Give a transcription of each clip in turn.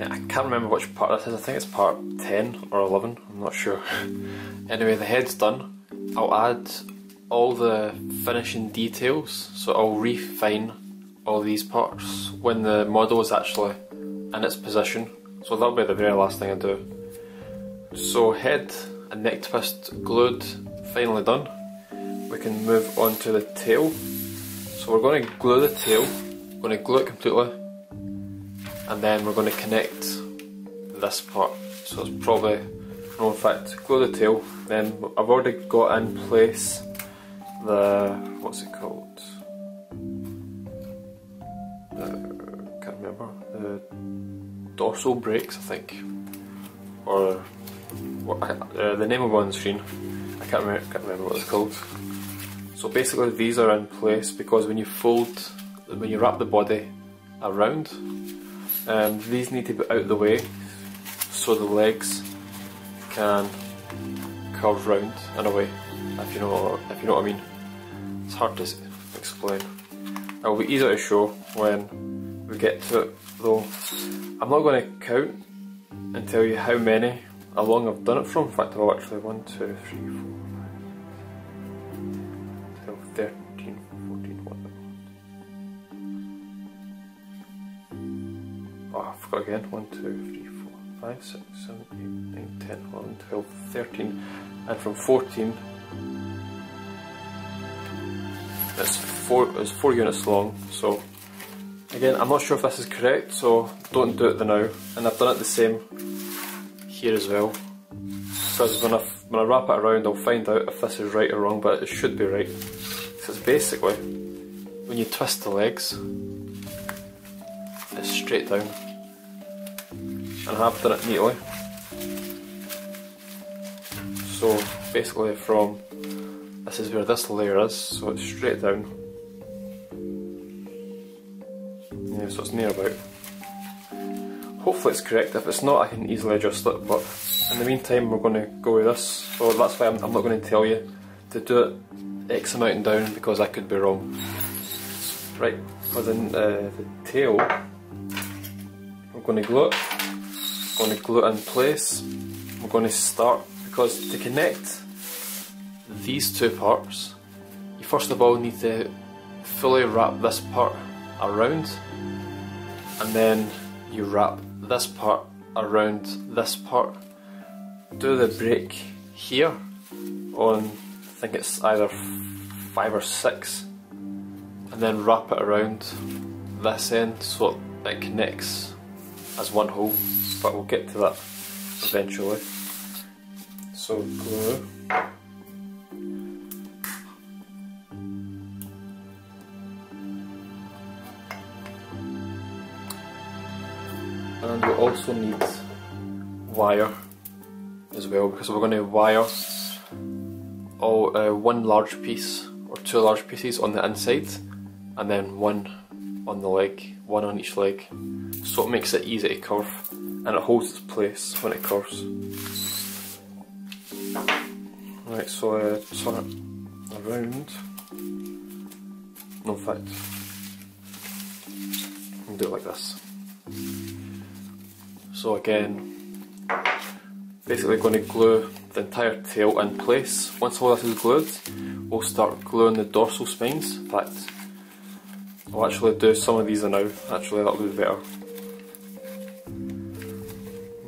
I can't remember which part this is, I think it's part 10 or 11, I'm not sure. Anyway, the head's done. I'll add all the finishing details, so I'll refine all these parts when the model is actually in its position, so that'll be the very last thing I do. So head and neck twist glued, finally done. We can move on to the tail. So we're going to glue the tail, we're going to glue it completely, and then we're going to connect this part. So it's probably, no, in fact, glue the tail, then I've already got in place the, what's it called? Can't remember. The dorsal brakes, I think, or the name of one on the screen. I can't remember what it's called. So basically, these are in place because when you wrap the body around, these need to be out the way so the legs can curve round in a way. If you know what I mean. It's hard to explain. It'll be easier to show when we get to it though. I'm not going to count and tell you how many, how long I've done it from. In fact, I'll actually 1, 2, 3, 4, 5, 12, 13, 14, what? Oh, I forgot again. 1, 2, 3, 4, 5, 6, 7, 8, 9, 10, 11, 12, 13, and from 14 it's 4 units long. So again, I'm not sure if this is correct, so don't do it now. And I've done it the same here as well, because when I wrap it around, I'll find out if this is right or wrong, but it should be right. So it's basically, when you twist the legs, it's straight down, and I have done it neatly. So basically from, this is where this layer is, so it's straight down. Yeah, so it's near about. Hopefully it's correct. If it's not, I can easily adjust it, but in the meantime we're going to go with this. So that's why I'm not going to tell you to do it X amount and down, because I could be wrong. Right, for the tail, we're going to glue it. We're going to glue it in place. We're going to start, because to connect these two parts, you first of all need to fully wrap this part around, and then you wrap this part around this part. Do the break here on, I think it's either 5 or 6, and then wrap it around this end so it connects as one whole, but we'll get to that eventually. So glue. And we also need wire as well, because we're going to wire all one large piece or 2 large pieces on the inside, and then one on the leg, one on each leg, so it makes it easy to curve and it holds its place when it curves. Right, so turn it around. No, in fact, I'll do it like this. So again, basically going to glue the entire tail in place. Once all this is glued, we'll start gluing the dorsal spines. In fact, I'll actually do some of these now. Actually, that'll be better.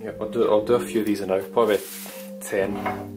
Yeah, I'll do a few of these now, probably 10.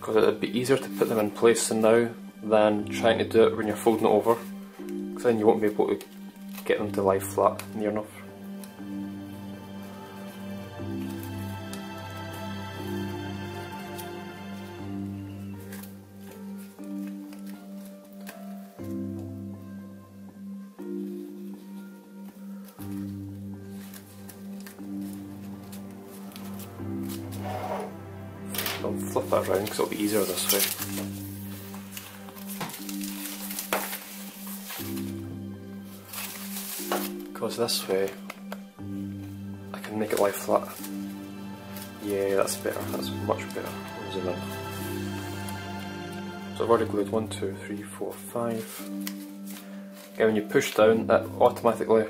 Because it would be easier to put them in place now than trying to do it when you're folding it over, because then you won't be able to get them to lie flat near enough. flip it around because it'll be easier this way. Because this way I can make it lie flat. Yeah, that's better, that's much better. I'll zoom in. So I've already glued 1, 2, 3, 4, 5. Again, when you push down, it automatically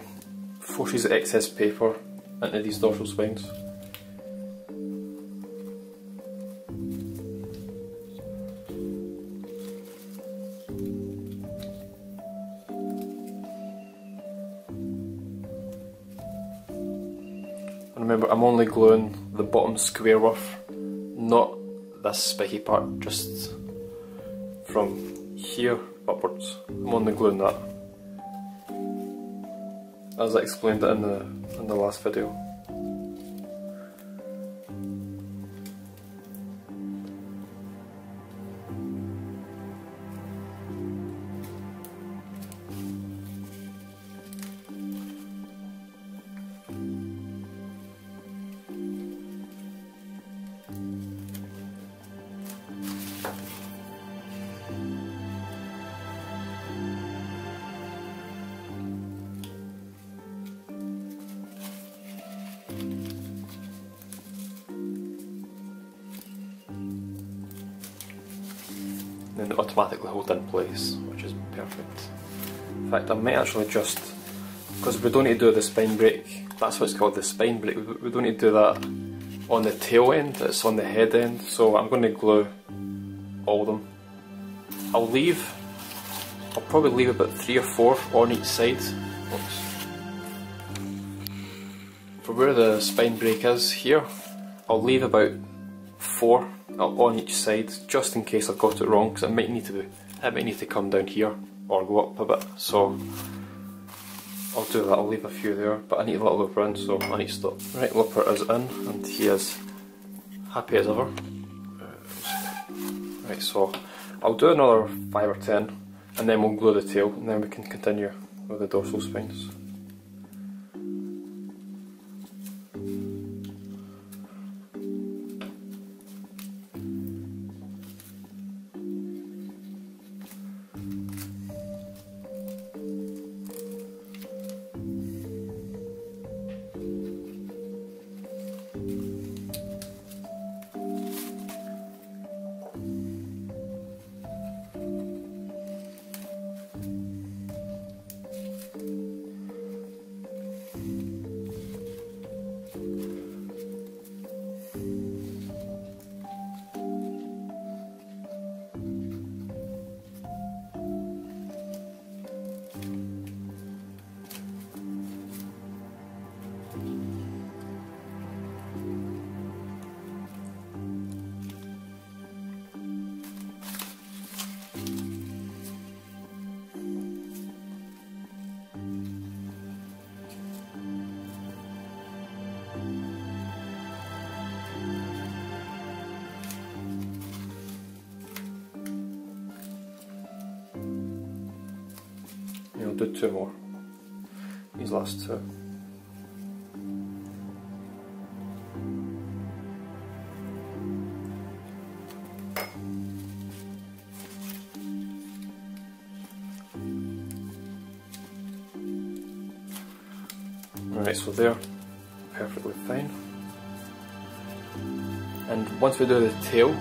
forces the excess paper into these dorsal spines. Remember, I'm only gluing the bottom square rough, not this spiky part, just from here upwards. I'm only gluing that, as I explained it in the last video. Then automatically hold in place, which is perfect. In fact, I might actually just, because we don't need to do the spine break, that's what's called the spine break, we don't need to do that on the tail end, it's on the head end, so I'm going to glue all of them. I'll probably leave about 3 or 4 on each side. Oops. For where the spine break is here, I'll leave about 4 on each side, just in case I've got it wrong, because it might need to come down here or go up a bit. So I'll do that. I'll leave a few there, but I need a little looper in, so I need to stop. Right, looper is in, and he is happy as ever. Right, so I'll do another 5 or 10, and then we'll glue the tail, and then we can continue with the dorsal spines. I'll do 2 more, these last 2. Alright, so they're perfectly fine. And once we do the tail,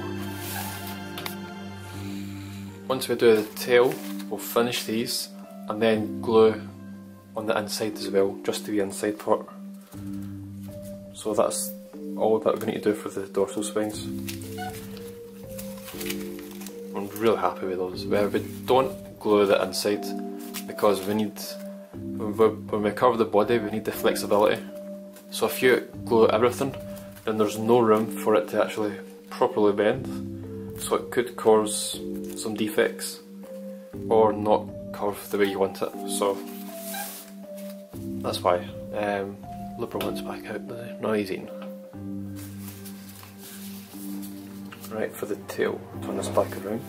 we'll finish these and then glue on the inside as well, just to the inside part. So that's all that we need to do for the dorsal spines. I'm really happy with those. We don't glue the inside because we need, when we cover the body, we need the flexibility. So if you glue everything, then there's no room for it to actually properly bend. So it could cause some defects or not curve the way you want it. So that's why. Looper one's back out there. No, he's eating. Right, for the tail, turn this back around.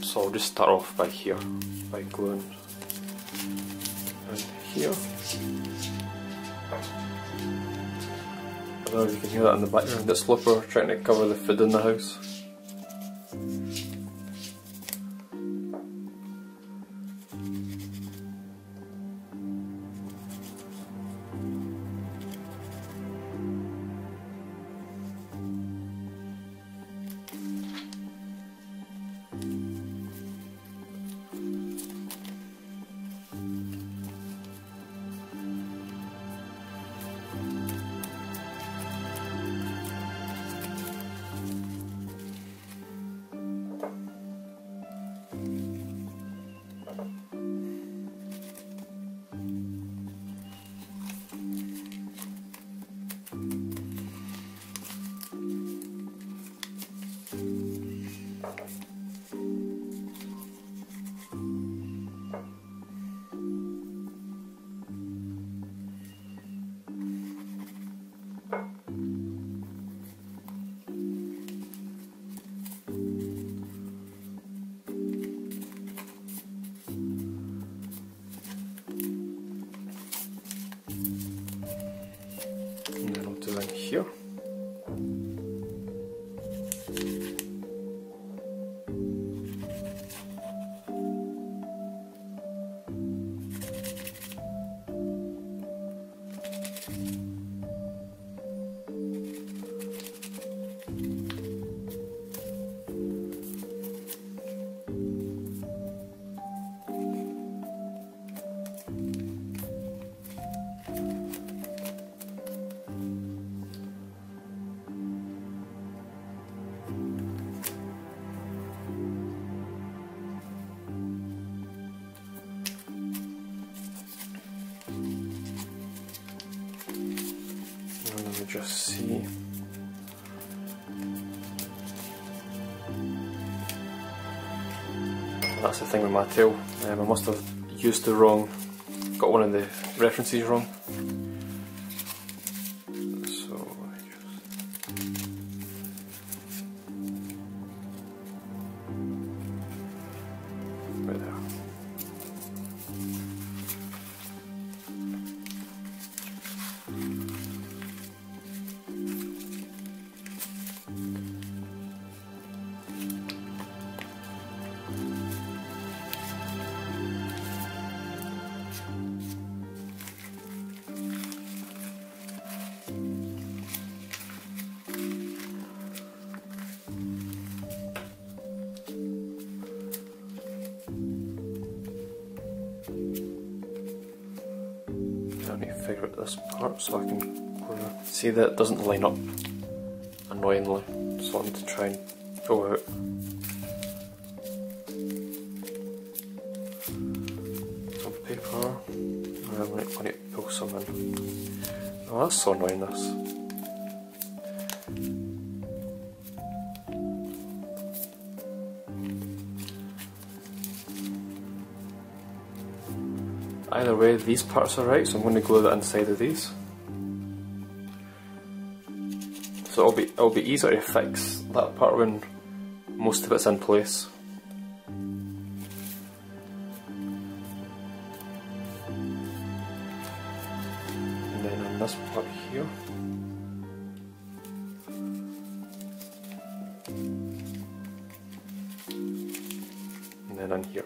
So I'll just start off by here, by gluing here. I don't know if you can hear that in the background, it's FLICKR trying to cover the food in the house. And then I'll do in here. Just see. That's the thing with my tail. I must have used the wrong, got one of the references wrong. So I just right there. I need to figure out this part so I can see that it doesn't line up annoyingly, so I need to try and pull out. Some paper, I need to pull some in. Oh, that's so annoying, this. Either way, these parts are right, so I'm going to glue that inside of these. So it'll be easier to fix that part when most of it's in place. And then on this part here. And then on here.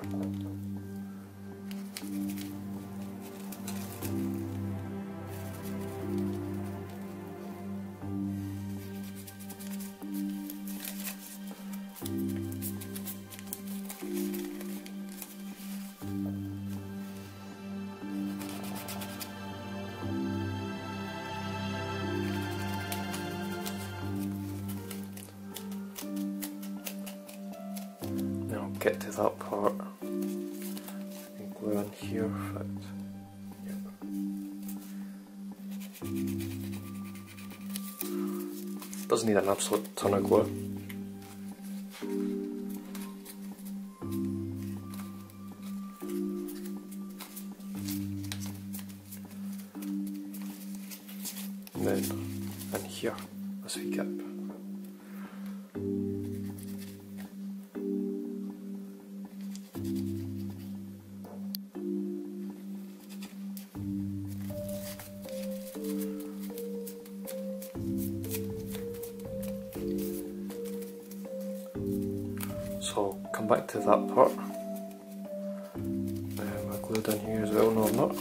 Get to that part and glue in here. Perfect. Yep. Doesn't need an absolute ton of glue. And then in here, this wee gap. come back to that part. I'm glued in here as well, no I'm not.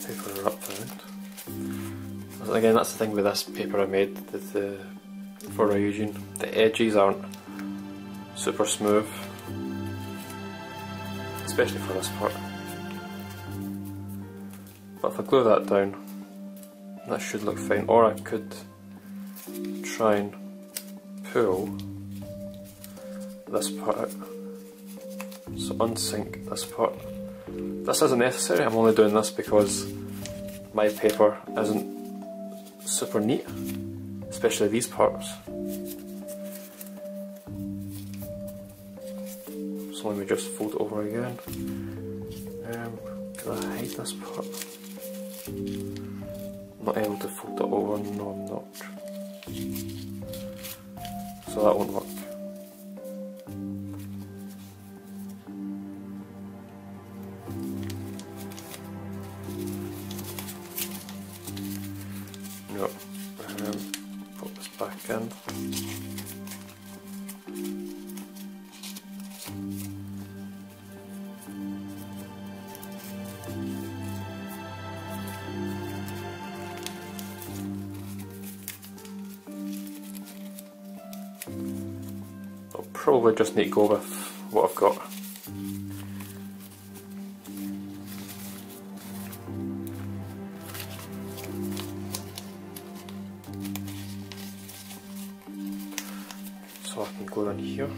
Paper wrapped around. Again, that's the thing with this paper I made for RYUJIN. The edges aren't super smooth, especially for this part. But if I glue that down, that should look fine. Or I could try and pull this part out. So unsync this part. This isn't necessary, I'm only doing this because my paper isn't super neat, especially these parts. So let me just fold it over again. Can I hide this part? I'm not able to fold it over, no I'm not. So that won't work. No, put this back in. I'll probably just need to go with what I've got. So I can glue in here.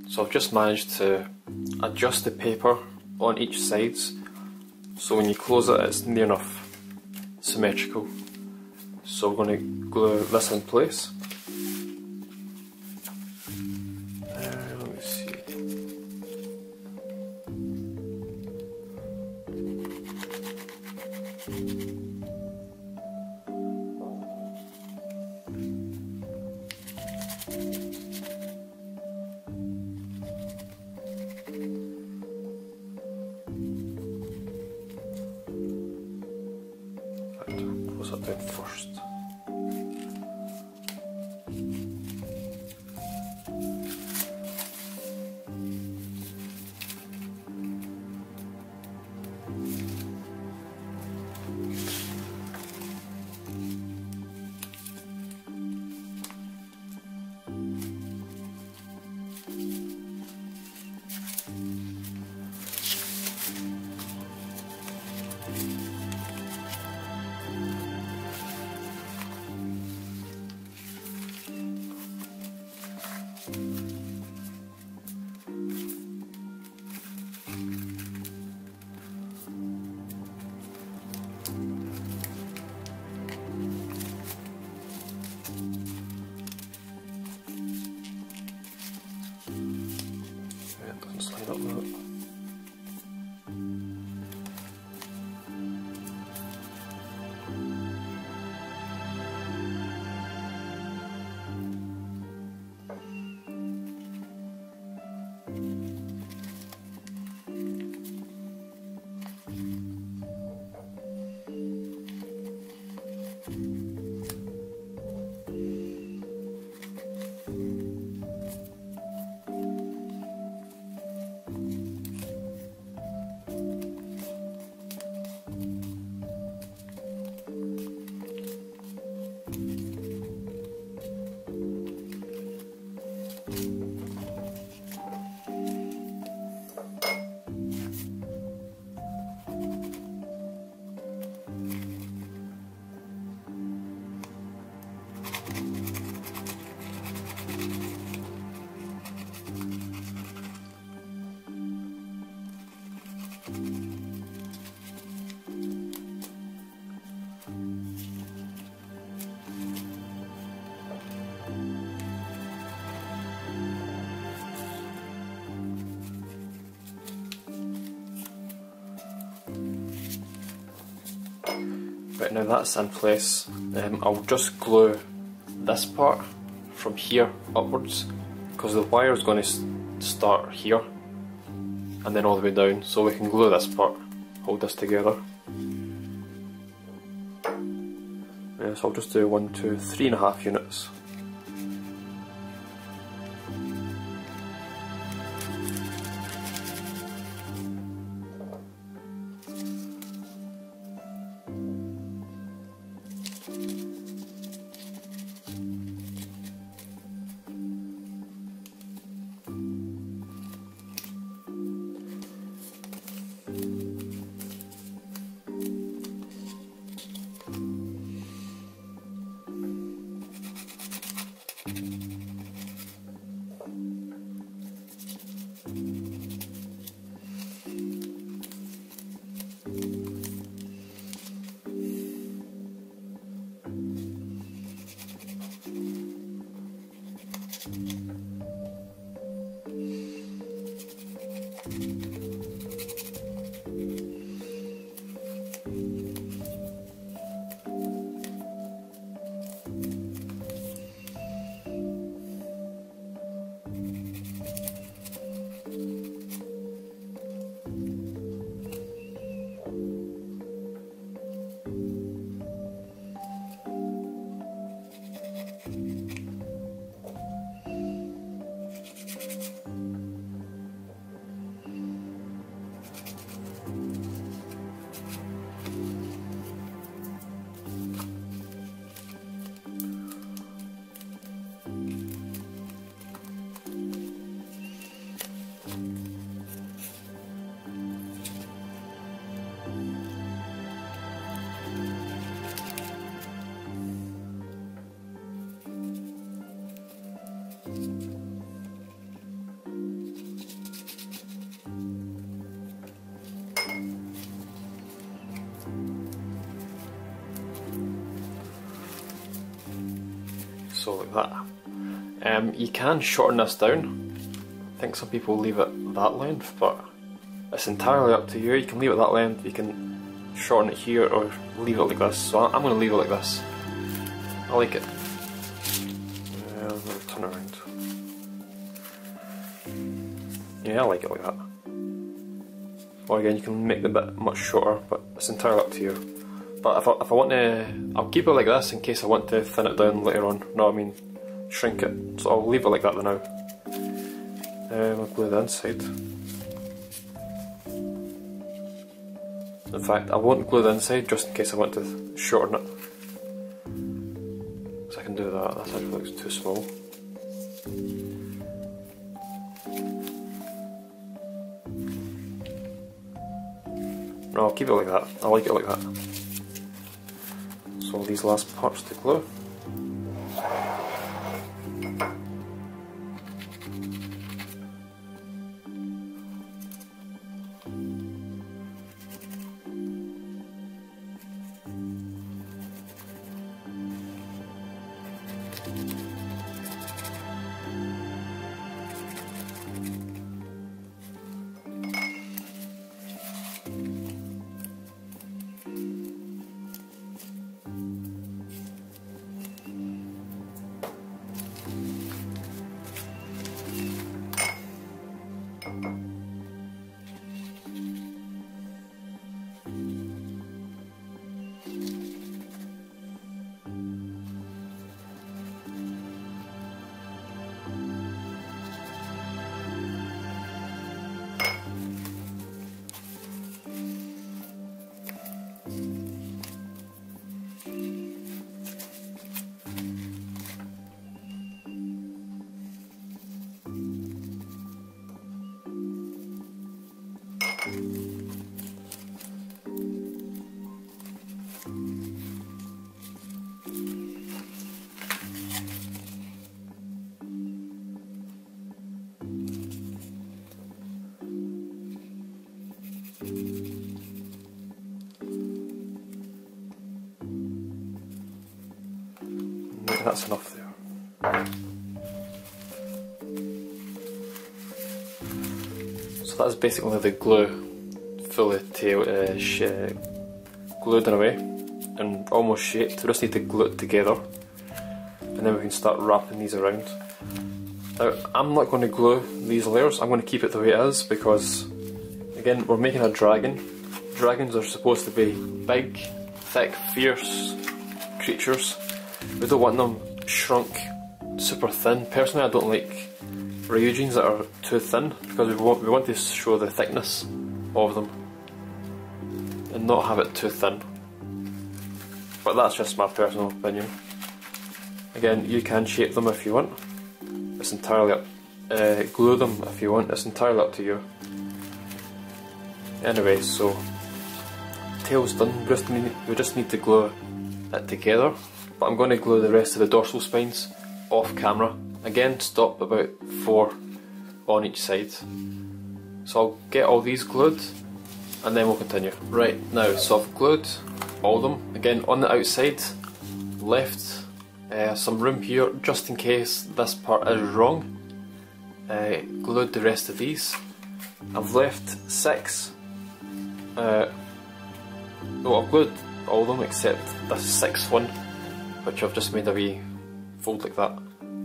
So I've just managed to adjust the paper on each side, so when you close it it's near enough symmetrical. So we're going to glue this in place. Let me see. Close that down first. Right, now that's in place, I'll just glue this part from here upwards, because the wire is going to start here and then all the way down, so we can glue this part, hold this together. Yeah, so I'll just do 1, 2, 3.5 units. So like that. You can shorten this down. I think some people leave it that length, but it's entirely up to you. You can leave it that length, you can shorten it here or leave it like this. So I'm going to leave it like this. I like it. I'm going to turn around. Yeah, I like it like that. Or again, you can make the bit much shorter, but it's entirely up to you. But if I want to, I'll keep it like this in case I want to thin it down later on. No, I mean shrink it. So I'll leave it like that for now. I'll glue the inside. In fact, I won't glue the inside just in case I want to shorten it. So I can do that. That actually looks too small. No, I'll keep it like that. I like it like that. So all these last parts to glue. That's enough there. So that's basically the glue fully glued in a way. and almost shaped. We just need to glue it together, and then we can start wrapping these around. Now, I'm not going to glue these layers, I'm going to keep it the way it is because, again, we're making a dragon. Dragons are supposed to be big, thick, fierce creatures. We don't want them shrunk super thin. Personally, I don't like RYUJINs that are too thin because we want to show the thickness of them and not have it too thin. But that's just my personal opinion. Again, you can shape them if you want. It's entirely up. Glue them if you want. It's entirely up to you. Anyway, so tail's done. We just need to glue it together. But I'm going to glue the rest of the dorsal spines off camera. Again, stop about 4 on each side. So I'll get all these glued and then we'll continue. Right, now, so I've glued all of them. Again, on the outside, left some room here just in case this part is wrong. Glued the rest of these. I've left 6. I've glued all of them except this 6th one, which I've just made a wee fold like that.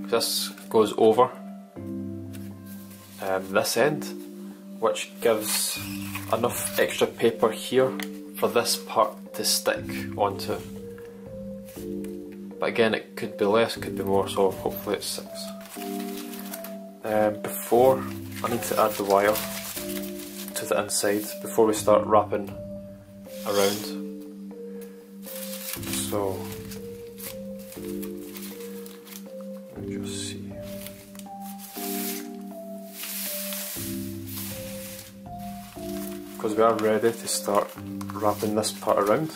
This goes over this end, which gives enough extra paper here for this part to stick onto. But again, it could be less, could be more, so hopefully it's 6. Before, I need to add the wire to the inside before we start wrapping around. So, let me just see. Because we are ready to start wrapping this part around.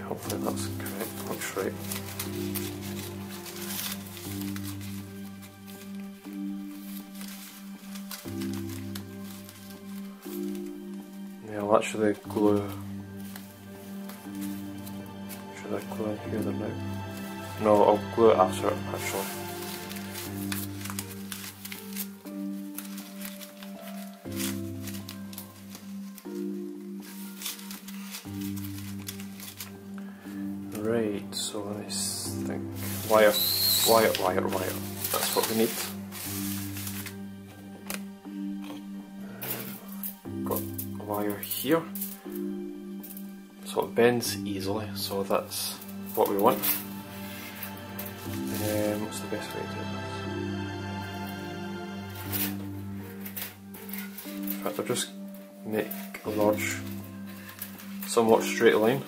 Hopefully that's correct, looks right. Yeah, I'll actually glue. Should I glue in here then now? No, I'll glue it after actually. Right, so let me think. Wire. That's what we need. Got a wire here. So it bends easily, so that's what we want. What's the best way to do this? In fact, I'll just make a large, somewhat straight line.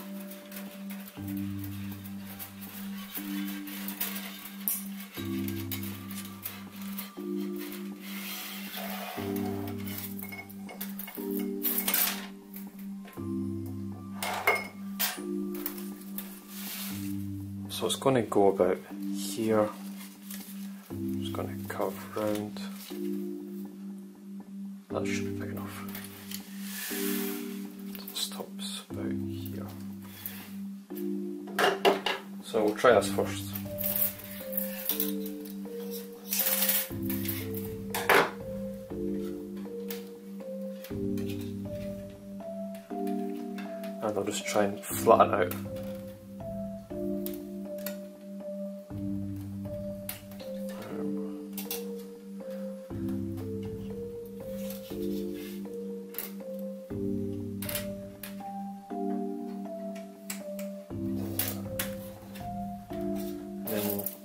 So it's going to go about here. I'm just going to curve round. That should be big enough. It stops about here. So we'll try this first. And I'll just try and flatten out.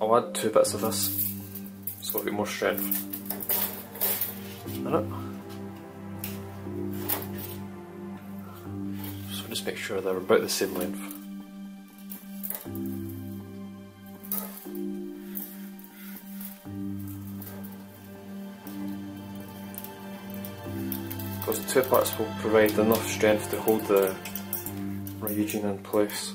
I'll add 2 bits of this, so it'll get more strength in it. So just make sure they're about the same length. Because 2 parts will provide enough strength to hold the RYUJIN in place.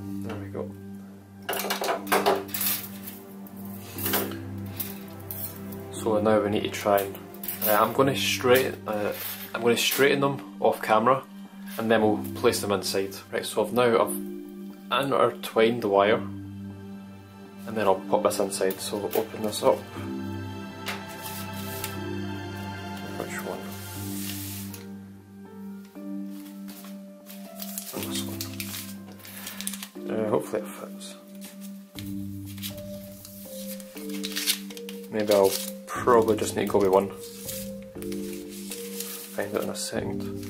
There we go. So now we need to try and I'm going to straighten them off camera, and then we'll place them inside. Right. So I've intertwined the wire, and then I'll pop this inside. So we'll open this up. maybe I'll probably just need to go with one. Find it in a second.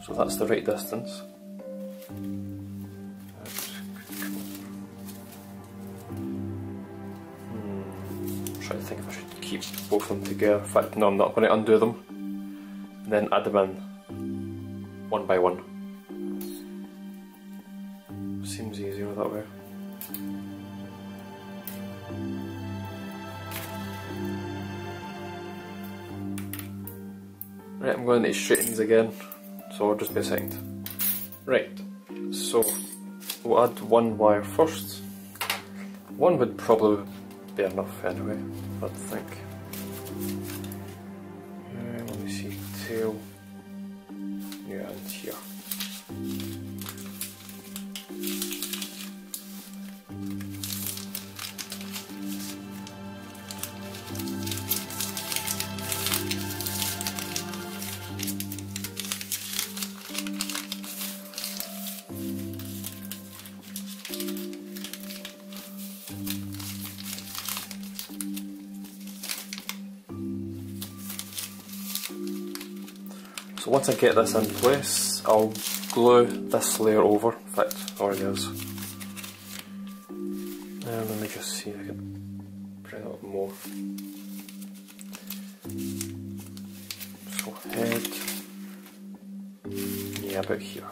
So that's the right distance. I'm trying to think if I should keep both of them together. In fact, no, I'm not going to undo them. And then add them in one by one. Seems easier that way. Right, I'm going to straightens again. So I'll just be a second. Right, so we'll add one wire first. One would probably be enough anyway, I think. Let me see, tail. Yeah, and here. So once I get this in place, I'll glue this layer over. In fact, it already is. Let me just see if I can bring it up more. So head, yeah, about here.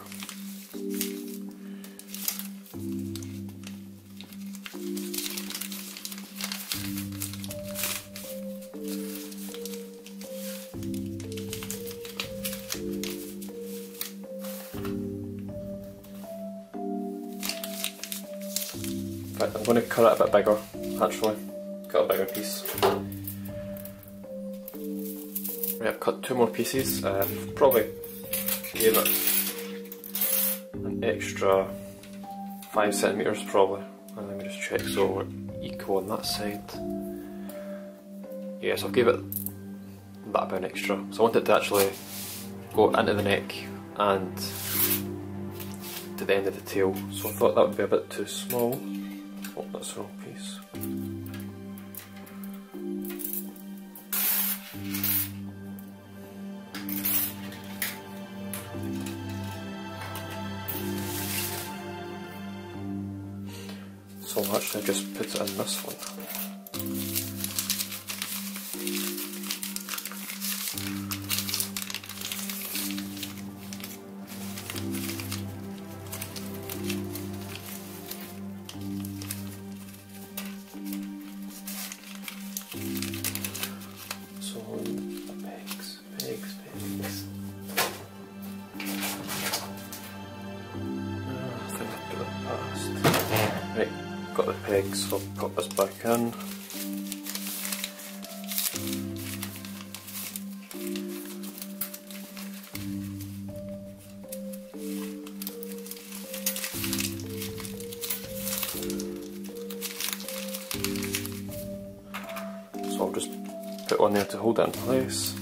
I'm going to cut it a bit bigger, actually. Cut a bigger piece. Right, I've cut two more pieces. Probably gave it an extra 5 centimeters, probably. And let me just check so we're equal on that side. Yeah, so I've gave it that bit an extra. So I want it to actually go into the neck and to the end of the tail. So I thought that would be a bit too small. Oh, that's the wrong piece. So I'll actually just put it in this one. Right, got the pegs, so I'll put this back in. So I'll just put one there to hold it in place.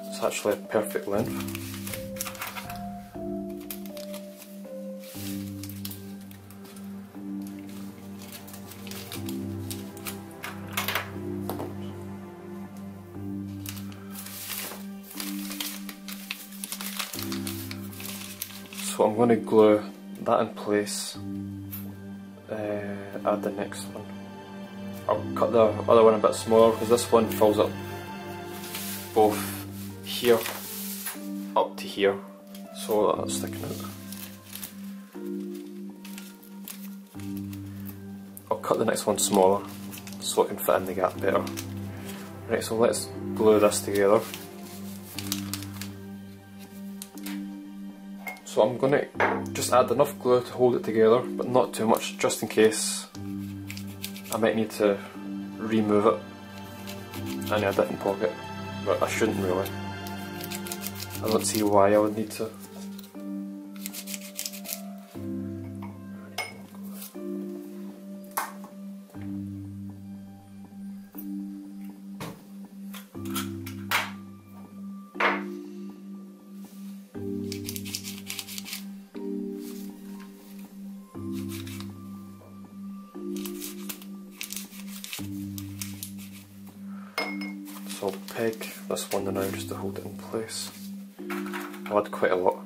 It's actually a perfect length. So I'm going to glue that in place, add the next one. I'll cut the other one a bit smaller because this one fills up both here up to here, so that's sticking out. I'll cut the next one smaller so it can fit in the gap better. Right, so let's glue this together. So I'm going to just add enough glue to hold it together, but not too much, just in case I might need to remove it in a different pocket, but I shouldn't really. I don't see why I would need to. So I'll peg this one now just to hold it in place. I'll add quite a lot.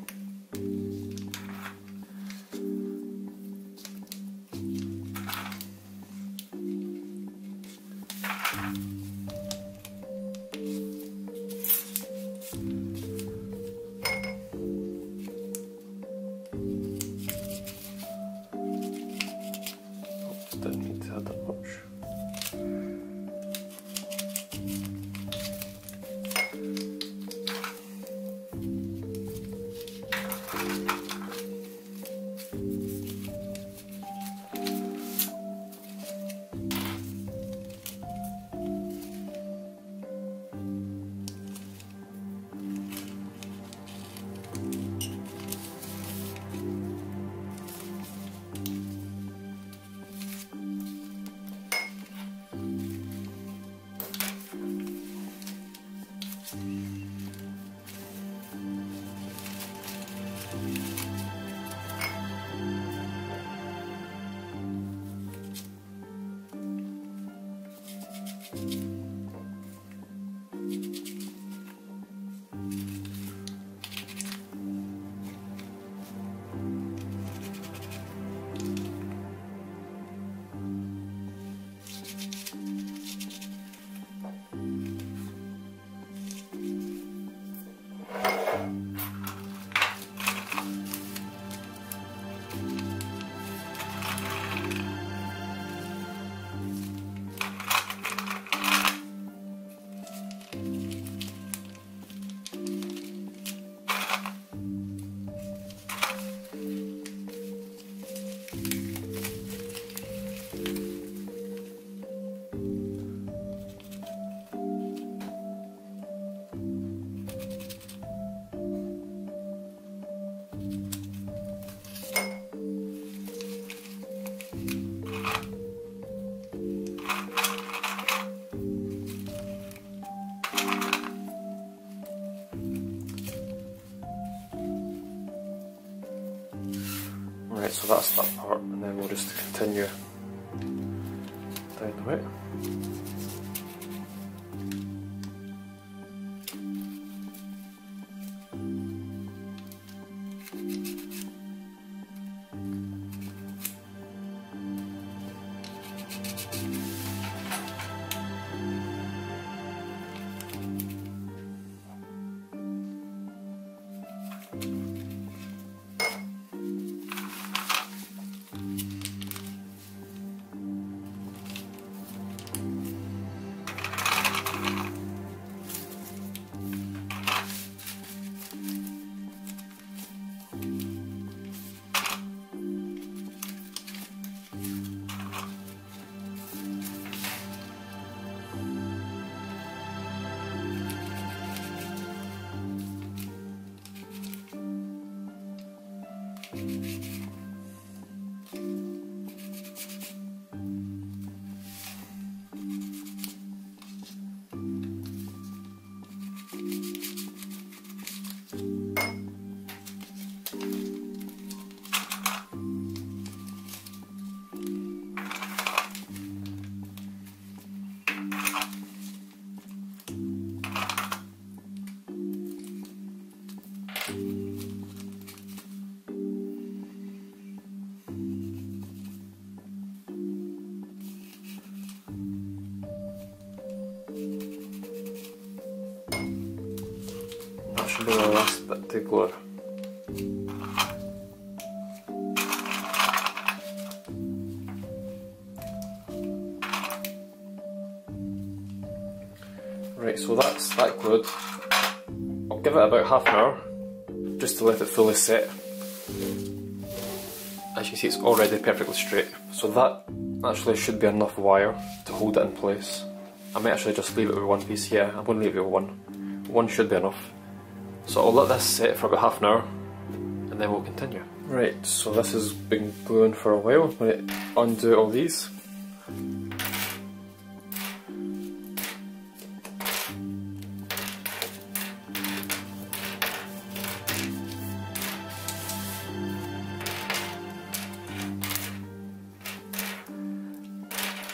Didn't need to add that much. Right, so that's that part, and then we'll just continue down the way. That should be the last bit to glue. Right, so that's that glued. I'll give it about half an hour just to let it fully set, as you can see, it's already perfectly straight. So that actually should be enough wire to hold it in place. I might actually just leave it with one piece. Yeah, I'm going to leave it with one. One should be enough. So I'll let this set for about half an hour and then we'll continue. Right, so this has been gluing for a while. I'm going to undo all these.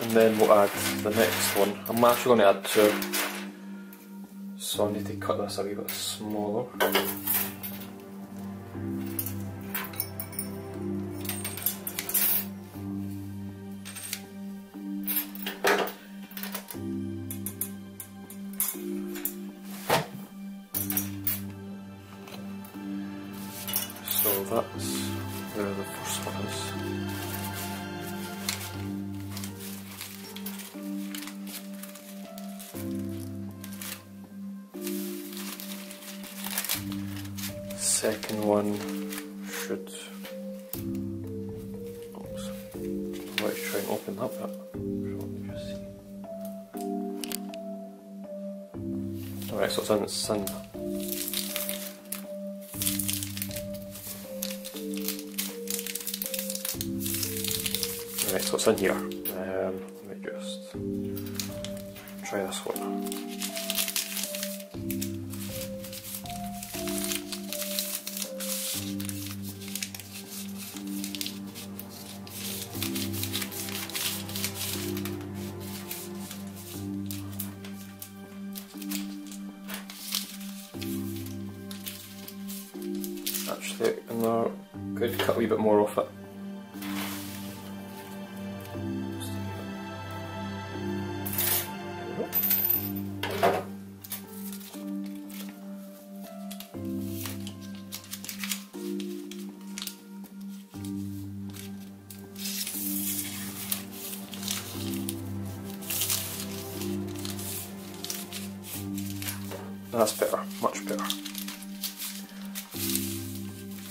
And then we'll add the next one. I'm actually going to add two, so I need to cut this a wee bit smaller. So that's where the first one is. Second one should. Oops. Let's try and open that bit. Alright, so it's in. Right, so it's in here. Let me just try this one. Actually, I'm going to cut a wee bit more off it. That's better, much better.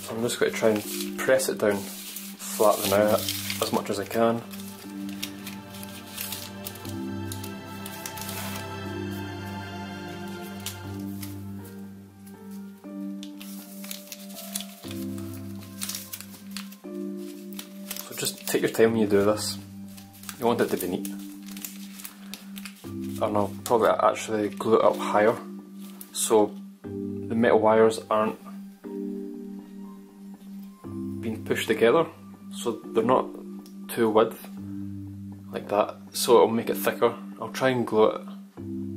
So I'm just going to try and press it down, flatten out as much as I can. So just take your time when you do this. You want it to be neat. And I'll probably actually glue it up higher, so the metal wires aren't being pushed together, so they're not too width like that, so it'll make it thicker. I'll try and glue it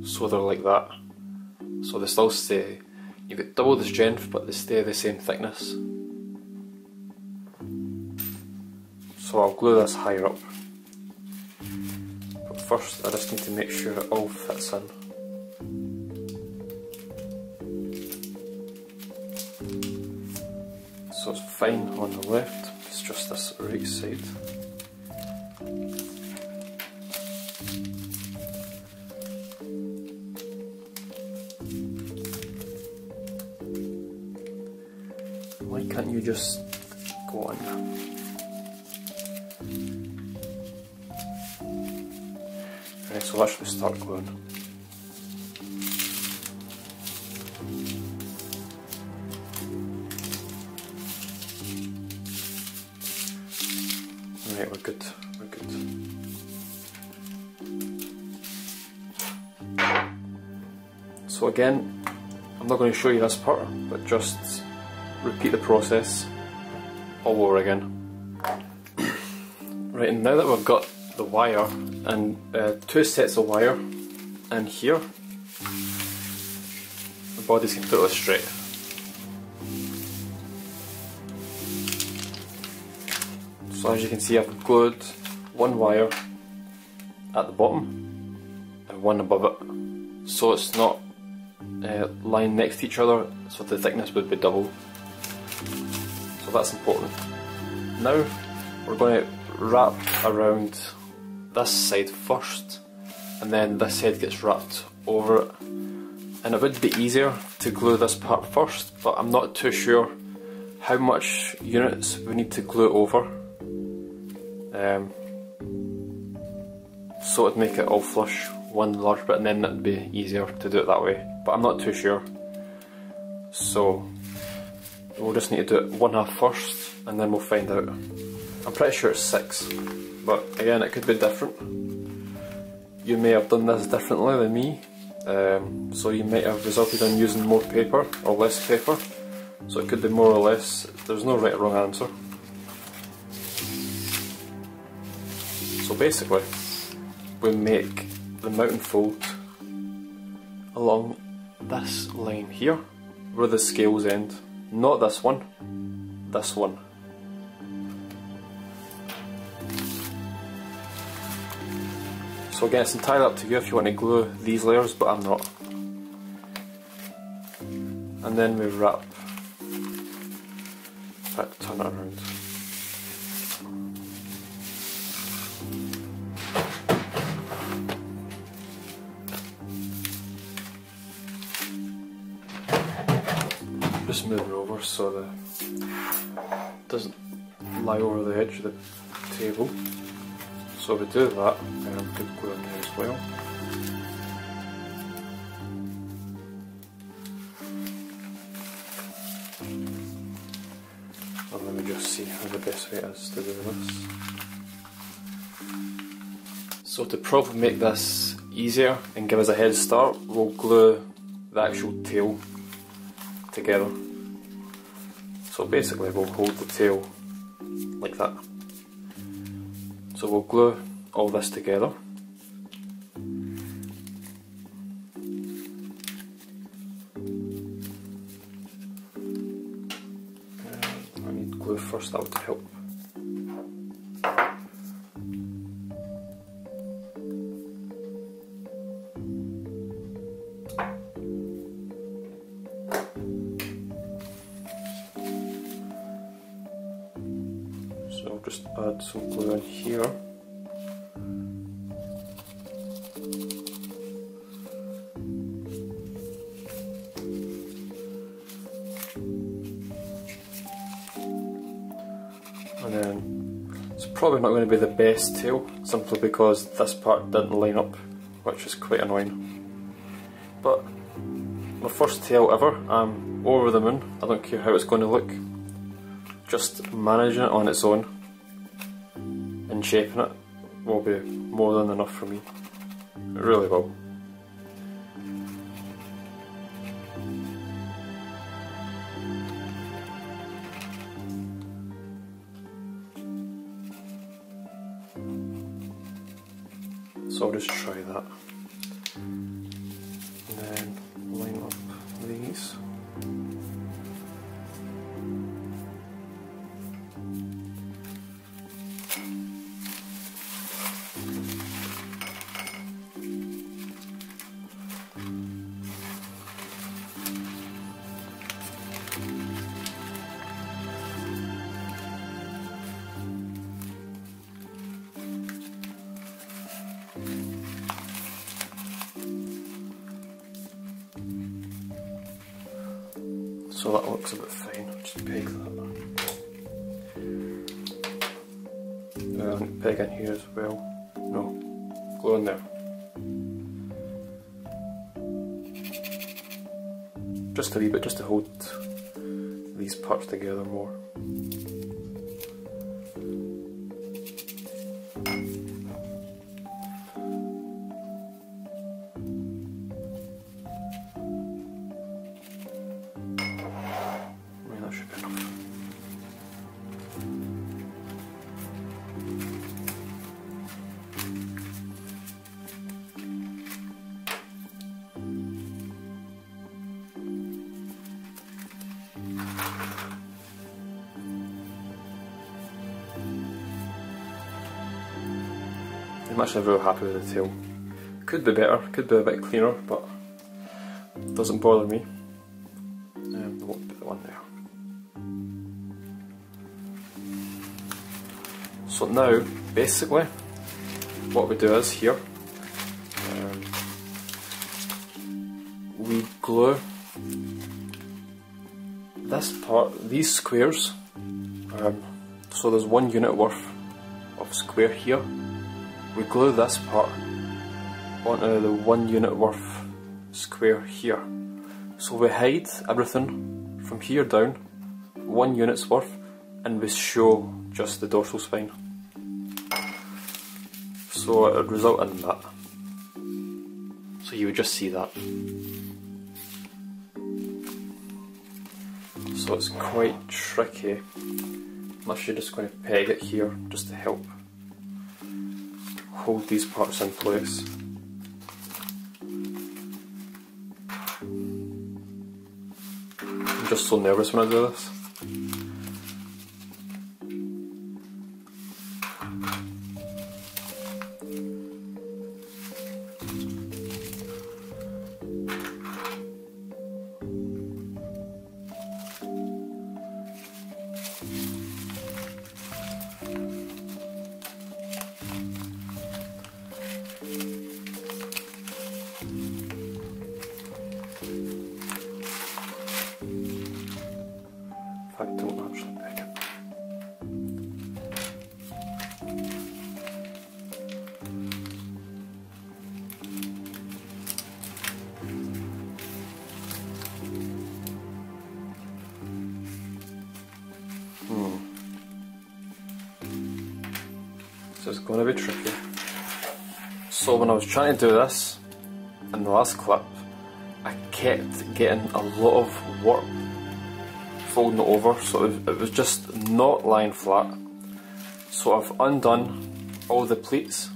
so they're like that, so they still stay, you get double the strength but they stay the same thickness. So I'll glue this higher up, but first I just need to make sure it all fits in. So it's fine on the left, it's just this right side. Why can't you just go on? Right, so let's actually start gluing. Right, we're good, we're good. So again, I'm not going to show you this part, but just repeat the process all over again. Right, and now that we've got the wire and two sets of wire in here, the body's completely straight. So as you can see, I've glued one wire at the bottom and one above it, so it's not lying next to each other, so the thickness would be double. So that's important. Now we're going to wrap around this side first, and then this side gets wrapped over it. And it would be easier to glue this part first, but I'm not too sure how much units we need to glue over. so it'd make it all flush one large bit, and then it'd be easier to do it that way, but I'm not too sure. So we'll just need to do it 1/2 first, and then we'll find out. I'm pretty sure it's 6, but again, it could be different. You may have done this differently than me, so you might have resulted in using more paper or less paper, so it could be more or less. There's no right or wrong answer. So basically, we make the mountain fold along this line here, where the scales end. Not this one, this one. So again, it's entirely up to you if you want to glue these layers, but I'm not. And then we wrap, in fact, turn it around. Just move it over so that it doesn't lie over the edge of the table. So we do that, and we could glue in there as well. And let me just see how the best way is to do this. So to probably make this easier and give us a head start, we'll glue the actual tail together. So basically we'll hold the tail like that. So we'll glue all this together. I need glue first, that would help. So I'll just add some glue in here. And then it's probably not going to be the best tail, simply because this part didn't line up, which is quite annoying. But my first tail ever, I'm over the moon. I don't care how it's going to look. Just managing it on its own and shaping it will be more than enough for me. It really will. So I'll just try that. And then line up these. So that looks a bit fine, I'll just peg that. And peg in here as well. No, glue in there. Just a wee bit, just to hold these parts together more. I'm actually really happy with the tail. Could be better, could be a bit cleaner, but it doesn't bother me. I won't put the one there. So now, basically, what we do is here, we glue this part, these squares, so there's 1 unit worth of square here, we glue this part onto the 1 unit worth square here. So we hide everything from here down, 1 unit's worth, and we show just the dorsal spine. So it would result in that. So you would just see that. So it's quite tricky, unless you're just going to peg it here just to help hold these parts in place. I'm just so nervous when I do this. I don't actually peg it. So it's going to be tricky. So when I was trying to do this in the last clip, I kept getting a lot of warp folding it over, so it was just not lying flat. So I've undone all the pleats,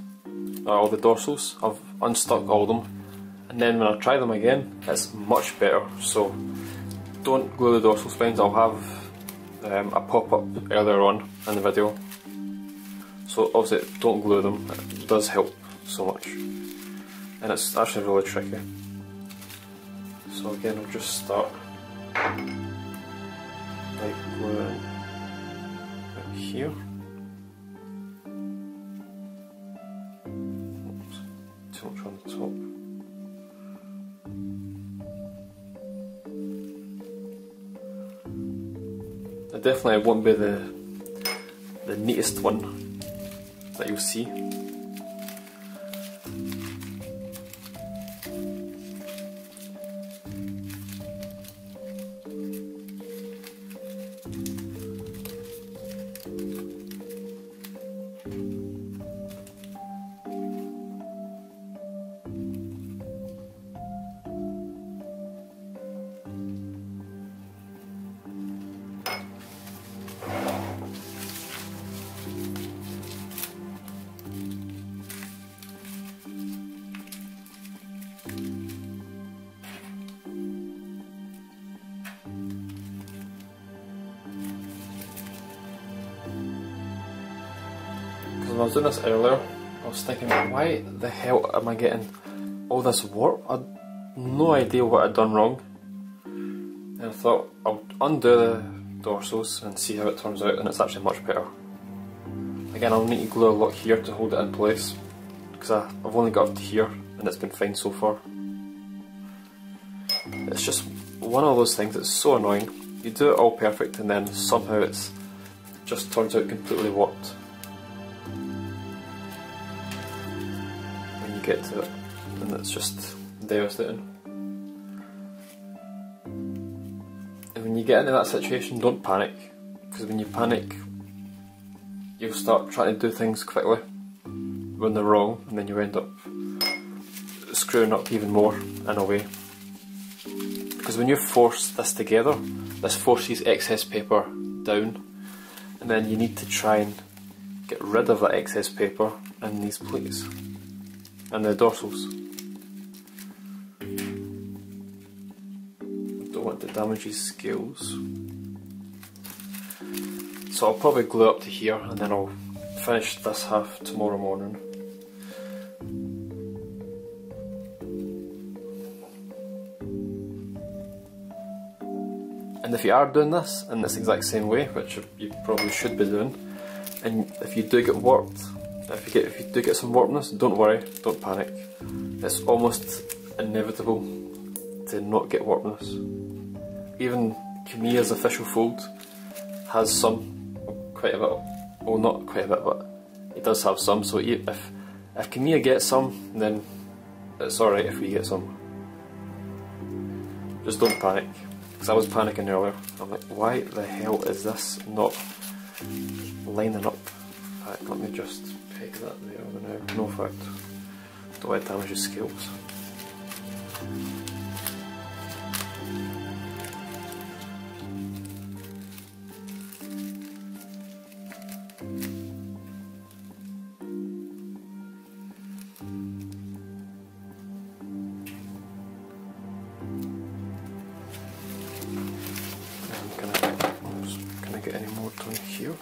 all the dorsals, I've unstuck all of them, and then when I try them again, it's much better. So don't glue the dorsal spines. I'll have a pop-up earlier on in the video. So obviously don't glue them, it does help so much, and it's actually really tricky. So again, I'll just start like gluing it here. Oops, too much on the top. It definitely won't be the neatest one that you'll see. When I was doing this earlier, I was thinking, why the hell am I getting all this warp? I had no idea what I'd done wrong. And I thought, I'll undo the dorsals and see how it turns out, and it's actually much better. Again, I'll need to glue a lot here to hold it in place, because I've only got up to here, and it's been fine so far. It's just one of those things that's so annoying. You do it all perfect, and then somehow it just turns out completely warped. Get to it, and it's just devastating. And when you get into that situation, don't panic, because when you panic, you'll start trying to do things quickly when they're wrong, and then you end up screwing up even more in a way. Because when you force this together, this forces excess paper down, and then you need to try and get rid of that excess paper in these pleats and the dorsals. Don't want to damage these scales. So I'll probably glue up to here, and then I'll finish this half tomorrow morning. And if you are doing this in this exact same way, which you probably should be doing, and if you do get warped, if you do get some warpness, don't worry, don't panic. It's almost inevitable to not get warpness. Even Kamiya's official fold has some, quite a bit, well not quite a bit, but he he does have some, so if Kamiya gets some, then it's alright if we get some. Just don't panic, because I was panicking earlier. I'm like, why the hell is this not lining up? In fact, let me just peg that there now. No fact. Don't let it damage your scales. Can I get any more done here?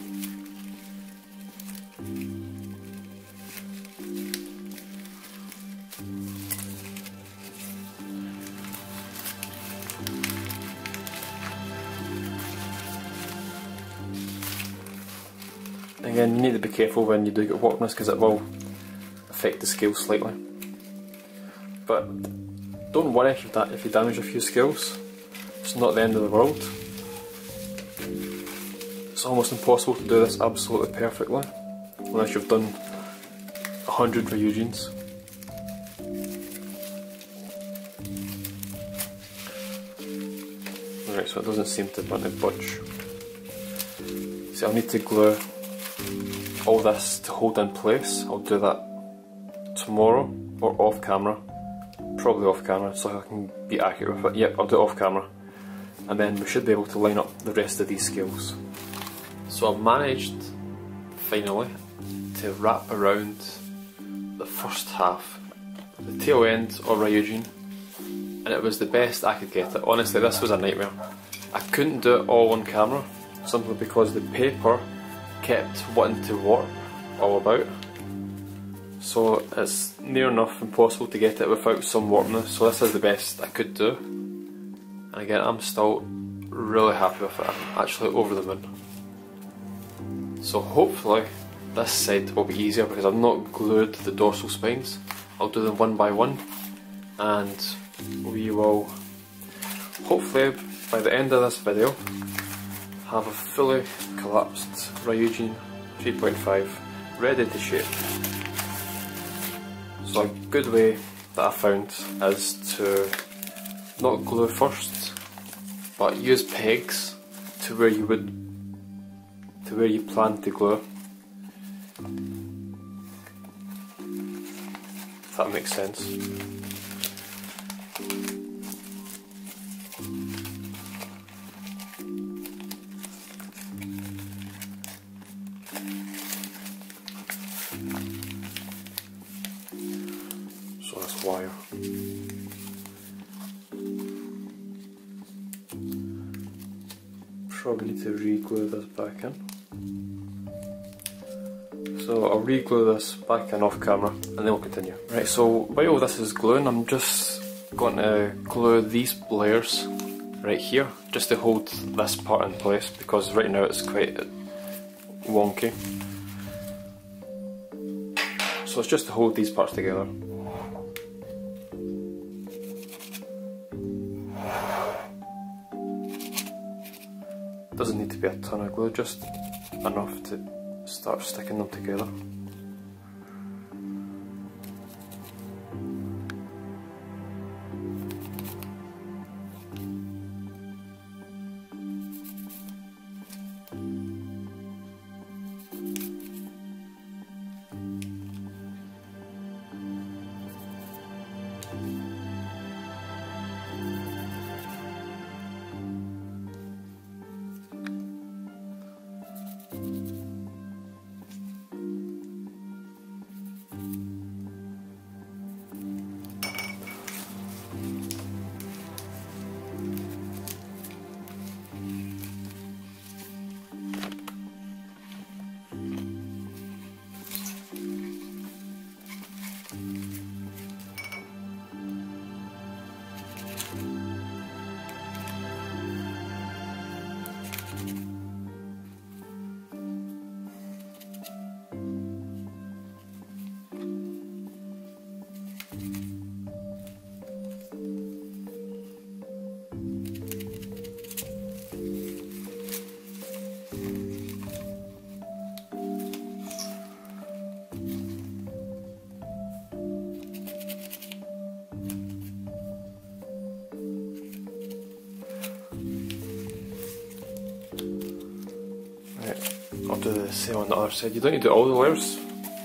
Again, you need to be careful when you do get warpness because it will affect the scales slightly. But don't worry if you damage a few scales. It's not the end of the world. It's almost impossible to do this absolutely perfectly unless you've done 100 RYUJINs. Right, so it doesn't seem to want to budge. See, I'll need to glue all this to hold in place. I'll do that tomorrow or off camera. Probably off camera so I can be accurate with it. Yep, I'll do it off camera. And then we should be able to line up the rest of these scales. So I've managed, finally, to wrap around the first half, the tail end of RYUJIN, and it was the best I could get it. Honestly, this was a nightmare. I couldn't do it all on camera, simply because the paper kept wanting to warp all about. So it's near enough impossible to get it without some warpness, so this is the best I could do. And again, I'm still really happy with it. I'm actually over the moon. So hopefully this side will be easier because I've not glued the dorsal spines. I'll do them one by one and we will hopefully by the end of this video have a fully collapsed RYUJIN 3.5 ready to shape. So a good way that I found is to not glue first, but use pegs to where you plan to glue. If that makes sense. So that's wire. Probably need to re-glue this back in. So I'll re-glue this back in off camera and then we'll continue. Right, so while this is gluing, I'm just going to glue these layers right here just to hold this part in place because right now it's quite wonky. So it's just to hold these parts together. Doesn't need to be a ton of glue, just enough to start sticking them together. do the same on the other side. You don't need to do all the layers.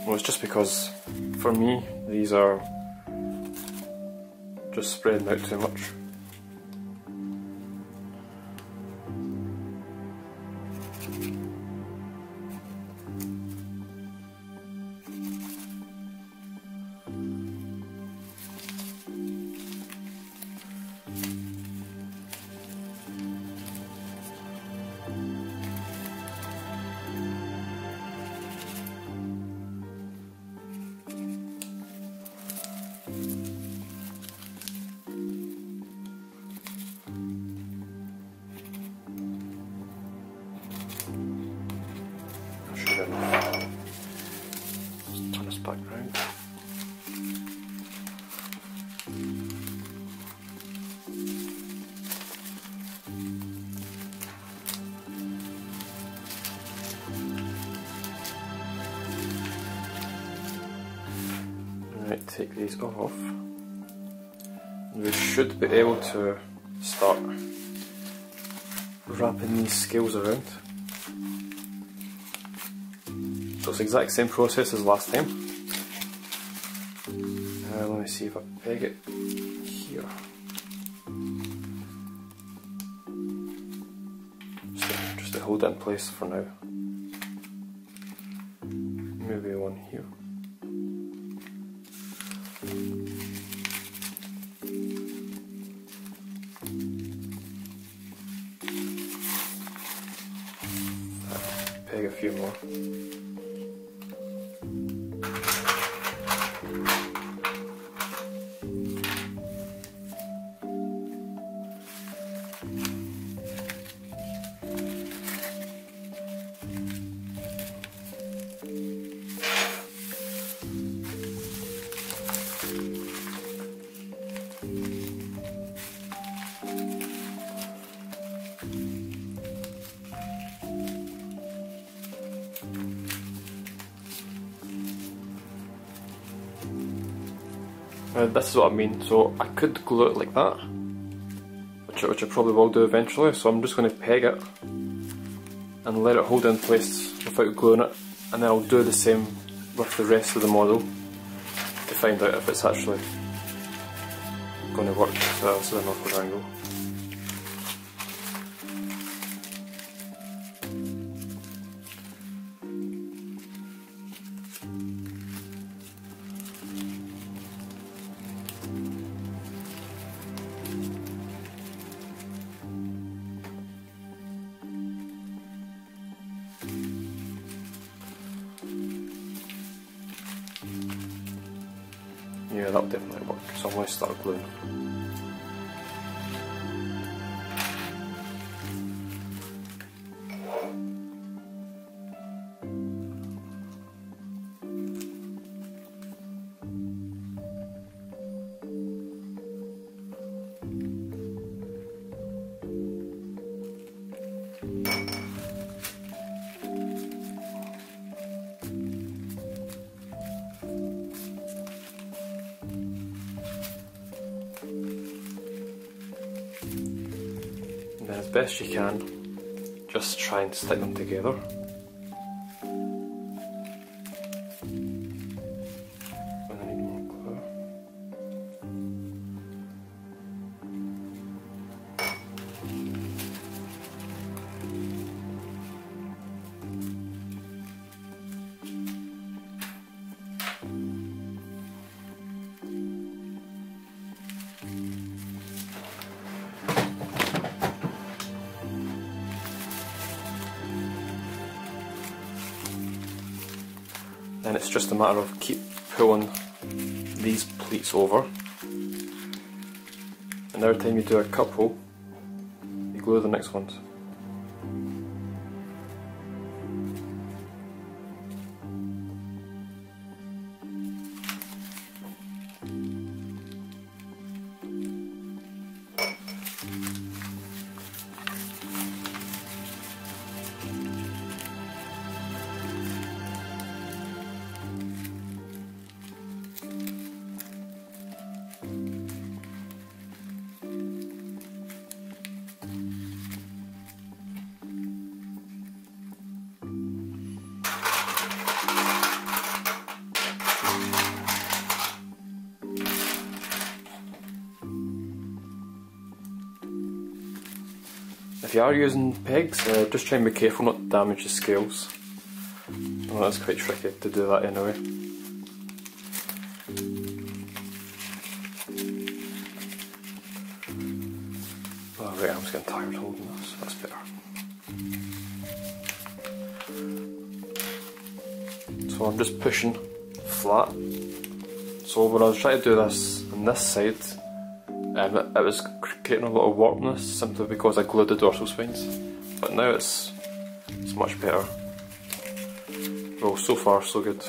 Well, it's just because for me these are just spreading out too much. Turn this back round. Right, take these off. We should be able to start wrapping these scales around. So it's the exact same process as last time. Let me see if I peg it here. Just to hold it in place for now. Maybe one here. Peg a few more. This is what I mean, so I could glue it like that, which I probably will do eventually, so I'm just going to peg it and let it hold in place without gluing it, and then I'll do the same with the rest of the model to find out if it's actually going to work. So that's an awkward angle. Yeah, that'll definitely work, so I'm going to start gluing. And then as best you can, just try and stick them together. And I need more glue. Then it's just a matter of keep pulling these pleats over, and every time you do a couple, you glue the next ones. If you are using pegs, just try and be careful not to damage the scales. Well, that's quite tricky to do that anyway. Oh wait, I'm just getting tired holding this, that's better. So I'm just pushing flat. So when I was trying to do this on this side, it was creating a lot of warpness simply because I glued the dorsal spines. But now it's much better. Well, so far so good.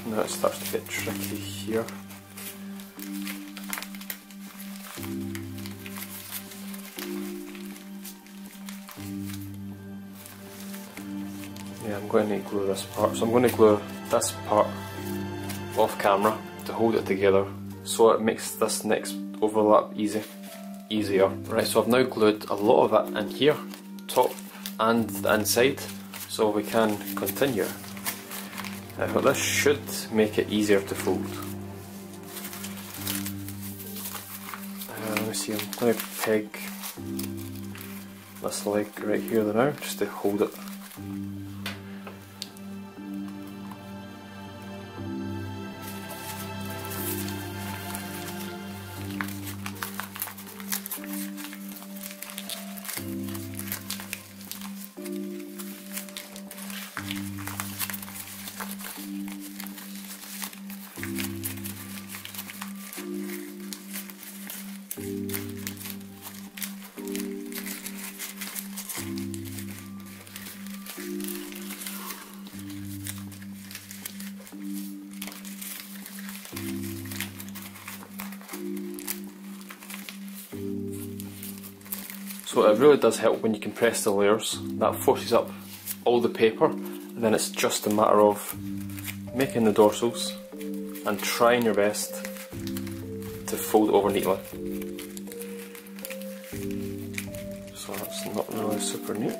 Now it starts to get tricky here. Yeah, I'm going to glue this part. So I'm going to glue this part off camera to hold it together so it makes this next overlap easier. Right, so I've now glued a lot of it in here, top and the inside, so we can continue. But this should make it easier to fold. Let me see, I'm going to peg this leg right here now, just to hold it. So it really does help when you compress the layers. That forces up all the paper, and then it's just a matter of making the dorsals and trying your best to fold it over neatly. So that's not really super neat.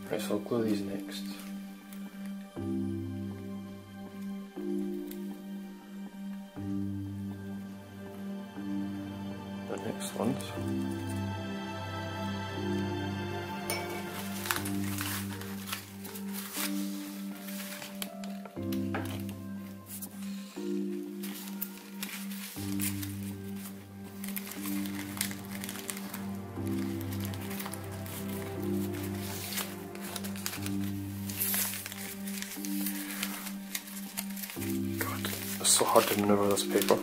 Right, so I'll glue these next. The next ones. It's so hard to maneuver this paper.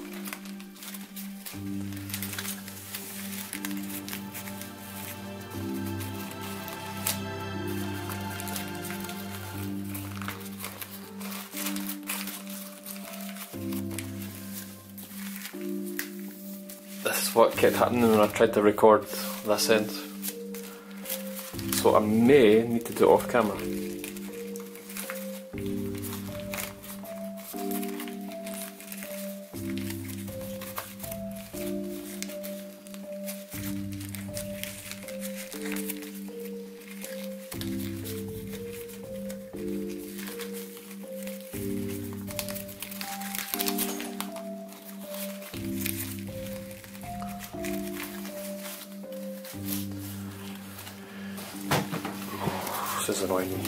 This is what kept happening when I tried to record this end. So I may need to do it off camera. This is annoying me.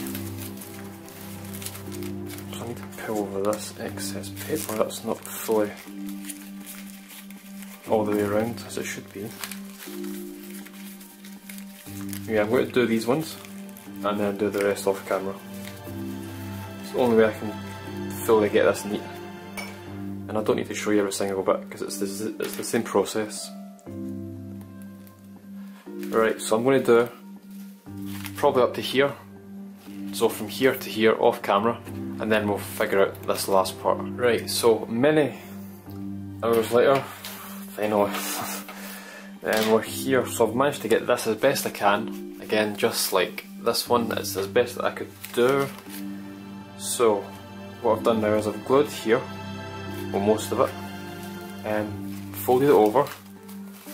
So I need to pull over this excess paper that's not fully all the way around as it should be. Yeah, I'm going to do these ones and then do the rest off camera. It's the only way I can fully get this neat. And I don't need to show you every single bit because it's the same process. Right, so I'm going to do probably up to here. So from here to here off camera, and then we'll figure out this last part. Right, so many hours later, finally, and we're here. So I've managed to get this as best I can. Again, just like this one, it's as best that I could do. So what I've done now is I've glued here, well most of it, and folded it over,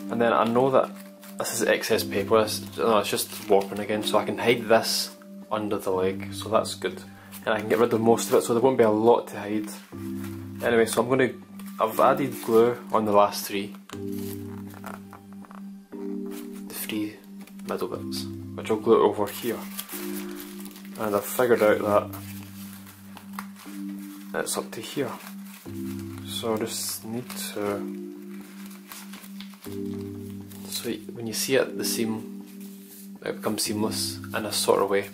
and then I know that this is excess paper, it's just warping again, so I can hide this under the leg, so that's good. And I can get rid of most of it, so there won't be a lot to hide. Anyway, so I've added glue on the last three. The three middle bits, which I'll glue over here. And I've figured out that it's up to here. So I just need to... So when you see it, the seam, it becomes seamless in a sort of way.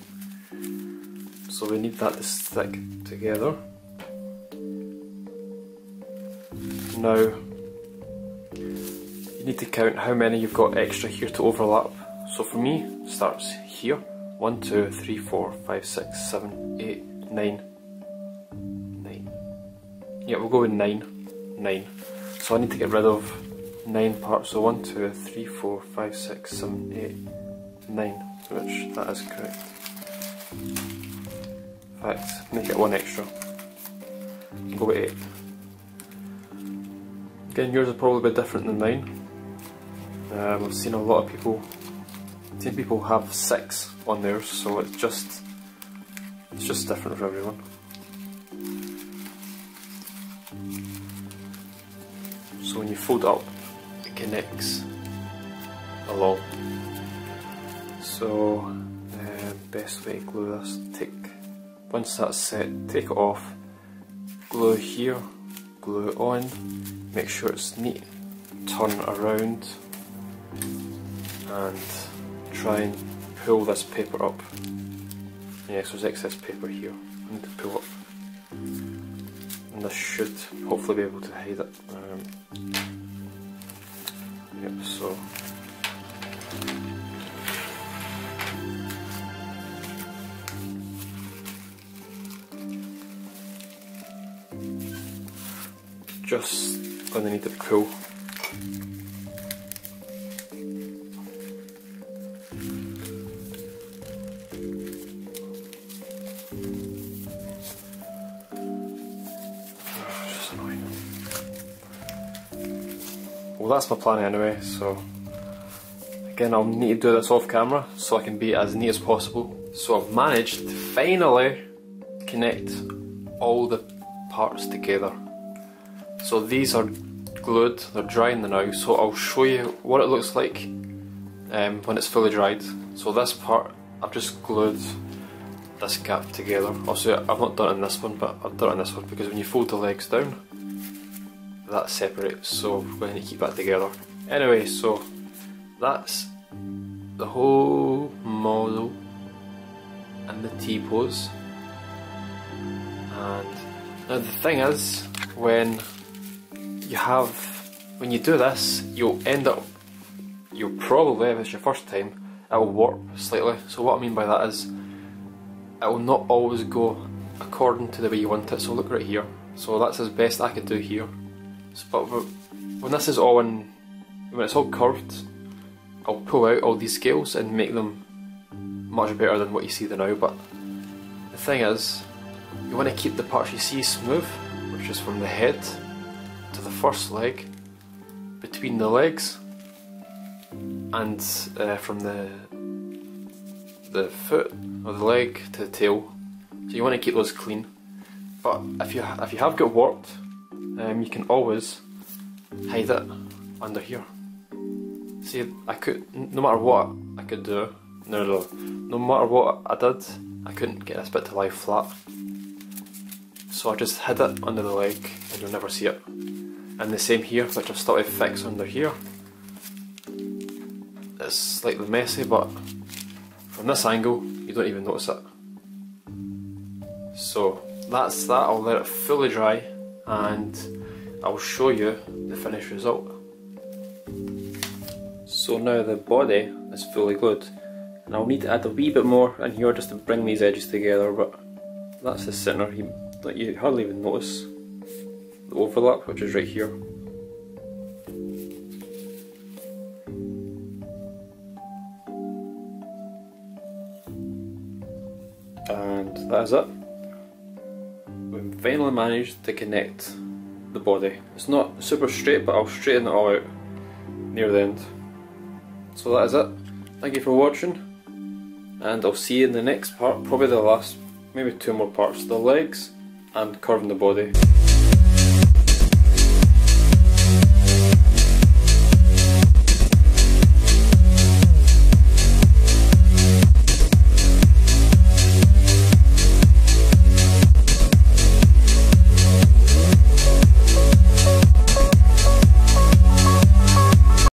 So we need that to stick together. Now, you need to count how many you've got extra here to overlap. So for me, it starts here. 1, 2, 3, 4, 5, 6, 7, 8, 9. 9. Yeah, we'll go with 9. 9. So I need to get rid of 9 parts. So 1, 2, 3, 4, 5, 6, 7, 8, 9. Which that is correct. In fact, make it 1 extra. Go with 8. Again, yours will probably be different than mine. I've seen a lot of people. I've seen people have 6 on theirs, so it's just different for everyone. So when you fold it up, it connects along. So best way to glue this, once that's set, take it off, glue here, glue it on, make sure it's neat, turn around and try and pull this paper up. Yeah, so there's excess paper here, I need to pull up, and this should hopefully be able to hide it. Yep, so just going to need to pull. Just annoying. Well, that's my plan anyway, so again I'll need to do this off camera so I can be as neat as possible. So I've managed to finally connect all the parts together. So these are glued, they're drying now, so I'll show you what it looks like when it's fully dried. So this part, I've just glued this gap together. Also, I've not done it in this one, but I've done it in this one because when you fold the legs down, that separates, so we're going to keep that together. Anyway, so that's the whole model and the T-pose. And now the thing is, when you do this, you'll probably, if it's your first time, it'll warp slightly. So what I mean by that is, it will not always go according to the way you want it. So look right here. So that's as best I could do here. So, but when this is all in, when it's all curved, I'll pull out all these scales and make them much better than what you see now. But the thing is, you want to keep the parts you see smooth, which is from the head to the first leg, between the legs, and from the foot or the leg to the tail. So you want to keep those clean. But if you have got warped, you can always hide it under here. See, I could, no matter what I could do, no matter what I did, I couldn't get this bit to lie flat. So I just hid it under the leg and you'll never see it. And the same here, which I've started to fix under here. It's slightly messy, but from this angle, you don't even notice it. So that's that. I'll let it fully dry and I'll show you the finished result. So now the body is fully glued, and I'll need to add a wee bit more in here just to bring these edges together, but that's the centre. You hardly even notice the overlap, which is right here. And that is it. We've finally managed to connect the body. It's not super straight, but I'll straighten it all out near the end. So that is it. Thank you for watching, and I'll see you in the next part, probably the last, maybe 2 more parts, the legs and curving the body.